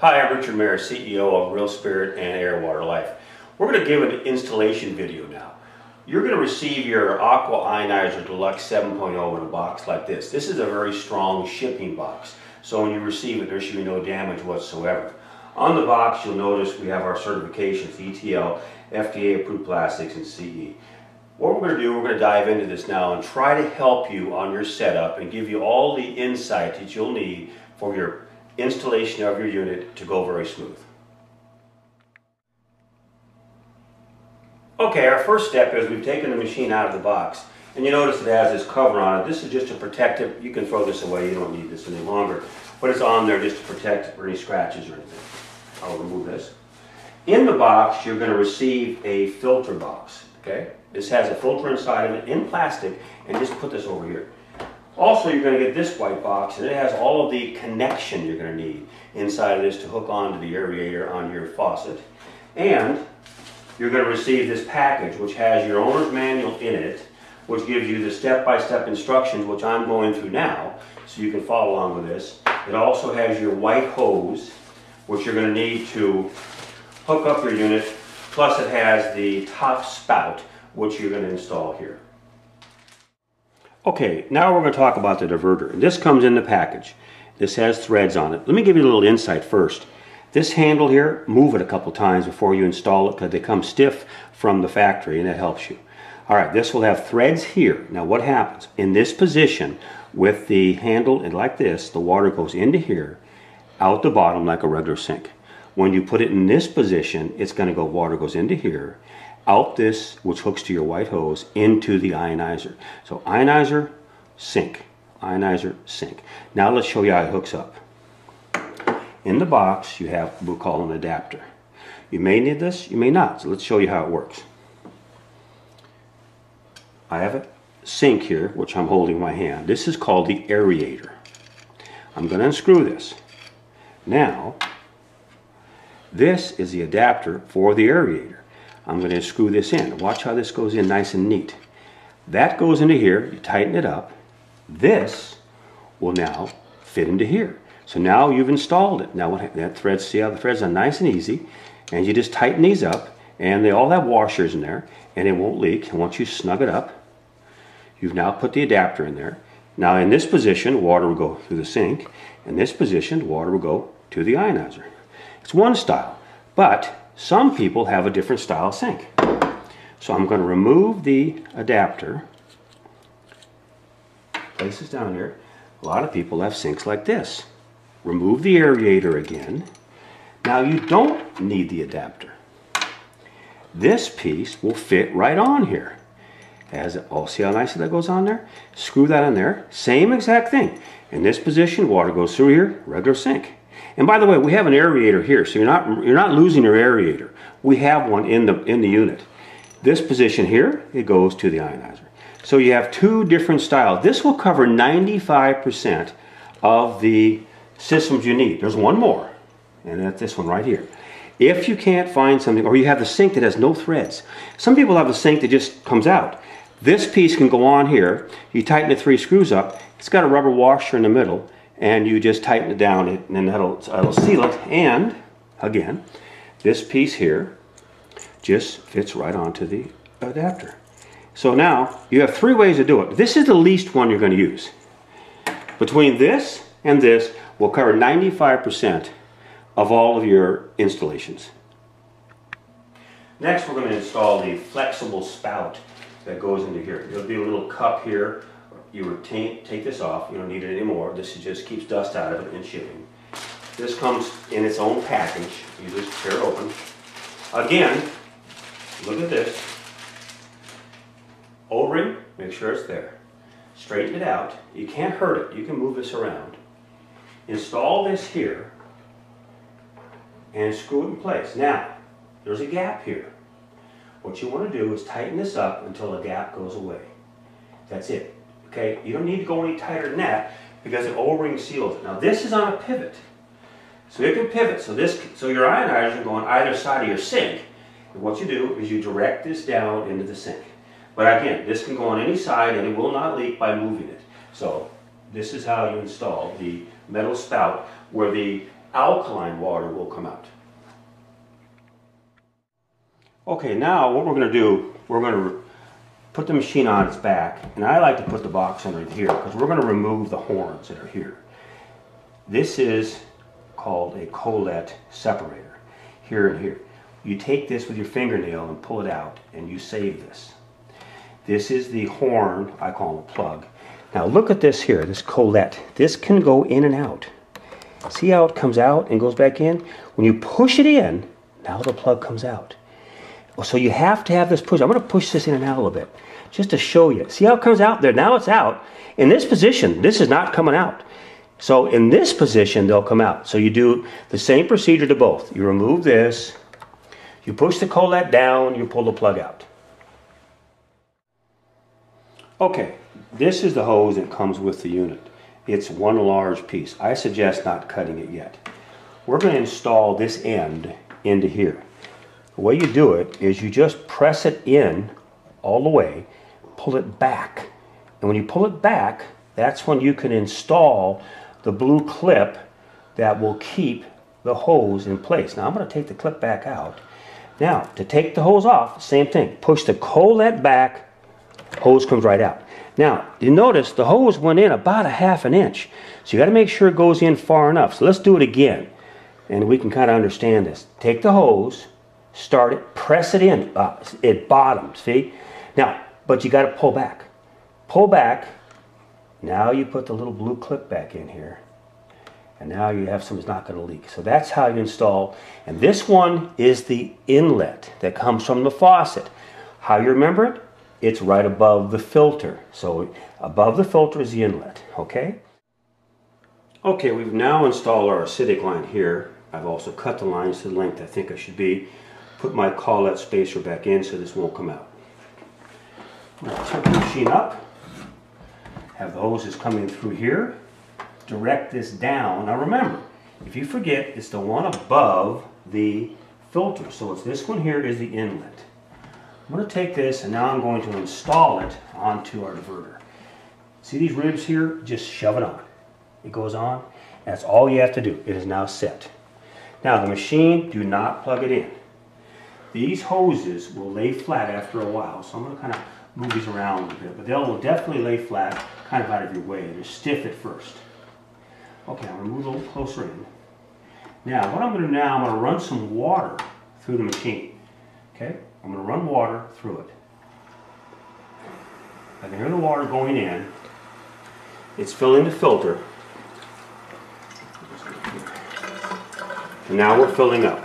Hi, I'm Richard Mayer, CEO of Real Spirit and Air Water Life. We're going to give an installation video now. You're going to receive your Aqua Ionizer Deluxe 7.0 in a box like this. This is a very strong shipping box, so when you receive it, there should be no damage whatsoever. On the box, you'll notice we have our certifications, ETL, FDA approved plastics, and CE. What we're going to do, we're going to dive into this now and try to help you on your setup and give you all the insight that you'll need for your installation of your unit to go very smooth. Okay, our first step is we've taken the machine out of the box, and you notice it has this cover on it. This is just to protect it. You can throw this away, you don't need this any longer, but it's on there just to protect it for any scratches or anything. I'll remove this. In the box, you're going to receive a filter box. Okay, this has a filter inside of it in plastic, and just put this over here. Also, you're going to get this white box, and it has all of the connection you're going to need inside of this to hook onto the aerator on your faucet. And you're going to receive this package, which has your owner's manual in it, which gives you the step-by-step instructions, which I'm going through now, so you can follow along with this. It also has your white hose, which you're going to need to hook up your unit, plus it has the top spout, which you're going to install here. Okay, now we're going to talk about the diverter. This comes in the package. This has threads on it. Let me give you a little insight first. This handle here, move it a couple times before you install it because they come stiff from the factory, and that helps you. Alright, this will have threads here. Now what happens? In this position, with the handle and like this, the water goes into here, out the bottom like a regular sink. When you put it in this position, it's going to go, water goes into here, out this, which hooks to your white hose, into the ionizer. So ionizer, sink. Ionizer, sink. Now let's show you how it hooks up. In the box, you have what we call an adapter. You may need this, you may not. So let's show you how it works. I have a sink here, which I'm holding in my hand. This is called the aerator. I'm going to unscrew this. Now, this is the adapter for the aerator. I'm going to screw this in. Watch how this goes in nice and neat. That goes into here. You tighten it up. This will now fit into here. So now you've installed it. Now that threads, see how the threads are nice and easy, and you just tighten these up, and they all have washers in there, and it won't leak. And once you snug it up, you've now put the adapter in there. Now in this position, water will go through the sink. In this position, water will go to the ionizer. It's one style, but some people have a different style sink. So I'm going to remove the adapter, place this down here. A lot of people have sinks like this. Remove the aerator again. Now you don't need the adapter. This piece will fit right on here. Oh, see how nicely that goes on there? Screw that in there. Same exact thing. In this position, water goes through here, regular sink. And by the way, we have an aerator here, so you're not losing your aerator. We have one in the unit. This position here, it goes to the ionizer. So you have two different styles. This will cover 95% of the systems you need. There's one more, and that's this one right here. If you can't find something, or you have the sink that has no threads. Some people have a sink that just comes out. This piece can go on here. You tighten the 3 screws up. It's got a rubber washer in the middle, and you just tighten it down, and then that'll seal it. And again, this piece here just fits right onto the adapter. So now you have 3 ways to do it. This is the least one you're going to use. Between this and this will cover 95% of all of your installations. Next, we're going to install the flexible spout that goes into here. There'll be a little cup here. You would take this off. You don't need it anymore. This just keeps dust out of it in shipping. This comes in its own package. You just tear it open. Again, look at this. O-ring, make sure it's there. Straighten it out. You can't hurt it. You can move this around. Install this here and screw it in place. Now, there's a gap here. What you want to do is tighten this up until the gap goes away. That's it. Okay, you don't need to go any tighter than that because the O-ring seals it. Now this is on a pivot, so it can pivot. So your ionizer will go on either side of your sink. And what you do is you direct this down into the sink. But again, this can go on any side and it will not leak by moving it. So this is how you install the metal spout where the alkaline water will come out. Okay, now what we're going to do, we're going to put the machine on its back, and I like to put the box under here because we're going to remove the horns that are here. This is called a collet separator, here and here. You take this with your fingernail and pull it out, and you save this. This is the horn, I call it a plug. Now look at this here, this collet. This can go in and out. See how it comes out and goes back in? When you push it in, now the plug comes out. So you have to have this push. I'm going to push this in and out a little bit just to show you. See how it comes out there? Now it's out. In this position, this is not coming out. So in this position, they'll come out. So you do the same procedure to both. You remove this, you push the collet down, you pull the plug out. Okay, this is the hose that comes with the unit. It's one large piece. I suggest not cutting it yet. We're going to install this end into here. The way you do it is you just press it in all the way, pull it back. And when you pull it back, that's when you can install the blue clip that will keep the hose in place. Now I'm going to take the clip back out. Now, to take the hose off, same thing. Push the collet back, hose comes right out. Now, you notice the hose went in about 1/2 inch. So you got to make sure it goes in far enough. So let's do it again, and we can kind of understand this. Take the hose, start it, press it in, it bottoms, see? Now, but you got to pull back. Pull back. Now you put the little blue clip back in here. And now you have something that's not going to leak. So that's how you install. And this one is the inlet that comes from the faucet. How you remember it? It's right above the filter. So above the filter is the inlet, okay? Okay, we've now installed our acidic line here. I've also cut the lines to the length I think I should be. Put my collet spacer back in so this won't come out. I'm going to tilt the machine up. Have the hoses coming through here. Direct this down. Now remember, if you forget, it's the one above the filter. So it's this one here is the inlet. I'm going to take this and now I'm going to install it onto our diverter. See these ribs here? Just shove it on. It goes on. That's all you have to do. It is now set. Now the machine, do not plug it in. These hoses will lay flat after a while, so I'm going to kind of move these around a bit, but they'll definitely lay flat, kind of out of your way. They're stiff at first. Okay, I'm going to move a little closer in. Now, what I'm going to do now, I'm going to run some water through the machine. Okay, I'm going to run water through it. I can hear the water going in. It's filling the filter. And now we're filling up.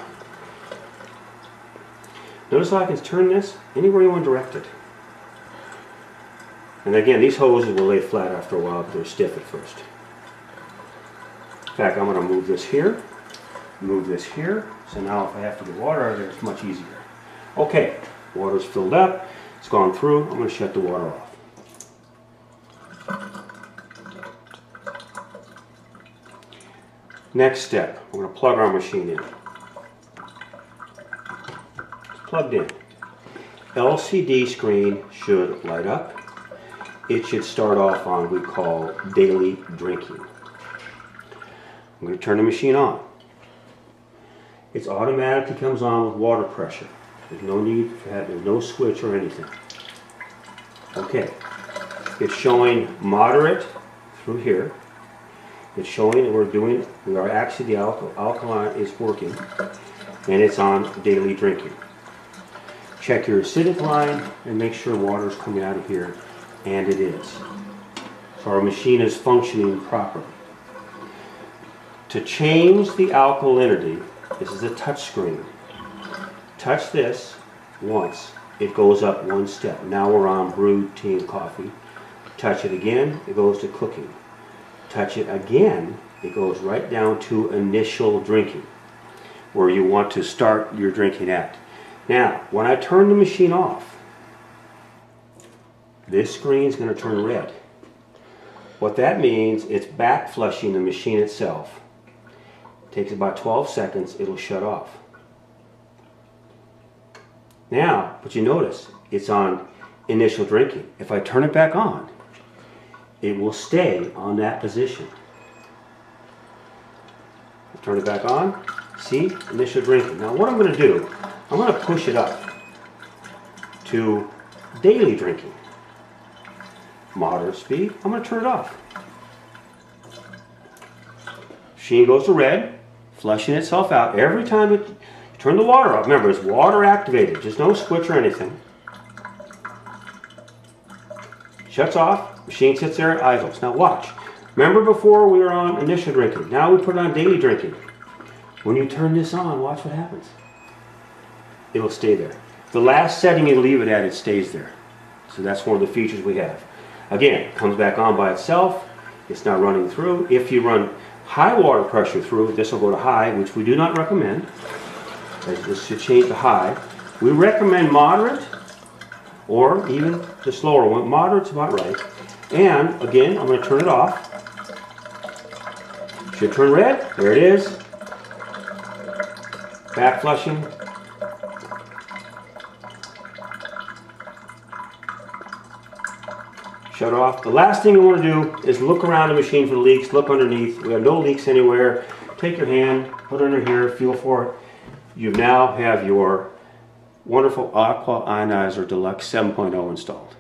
Notice how I can turn this anywhere you want to direct it. And again, these hoses will lay flat after a while because they're stiff at first. In fact, I'm going to move this here, so now if I have to get water out of there, it's much easier. Okay, water's filled up, it's gone through, I'm going to shut the water off. Next step, we're going to plug our machine in. It's plugged in. LCD screen should light up. It should start off on what we call daily drinking. I'm going to turn the machine on. It automatically comes on with water pressure. There's no need for that. There's no switch or anything. Okay. It's showing moderate through here. It's showing that we are actually, the alkaline is working, and it's on daily drinking. Check your acidic line and make sure water is coming out of here, and it is. So our machine is functioning properly. To change the alkalinity, this is a touch screen. Touch this once, it goes up one step. Now we're on brewed tea and coffee. Touch it again, it goes to cooking. Touch it again, it goes right down to initial drinking, where you want to start your drinking at. Now, when I turn the machine off, this screen is going to turn red. What that means, it's back flushing the machine itself. It takes about 12 seconds, it'll shut off. Now, but you notice, it's on initial drinking. If I turn it back on, it will stay on that position. Turn it back on. See? Initial drinking. Now what I'm going to do, I'm going to push it up to daily drinking. Moderate speed. I'm going to turn it off. Machine goes to red, flushing itself out. Every time you turn the water off, remember it's water activated, just no switch or anything. Shuts off, machine sits there, idles. Now watch. Remember before we were on initial drinking. Now we put it on daily drinking. When you turn this on, watch what happens. It will stay there. The last setting you leave it at, it stays there. So that's one of the features we have. Again, it comes back on by itself. It's not running through. If you run high water pressure through, this will go to high, which we do not recommend. This should change to high. We recommend moderate or even the slower one. Moderate's about right. And again, I'm going to turn it off. Should turn red. There it is. Back flushing. Shut off. The last thing you want to do is look around the machine for the leaks. Look underneath. We have no leaks anywhere. Take your hand, put it under here, feel for it. You now have your wonderful Aqua Ionizer Deluxe 7.0 installed.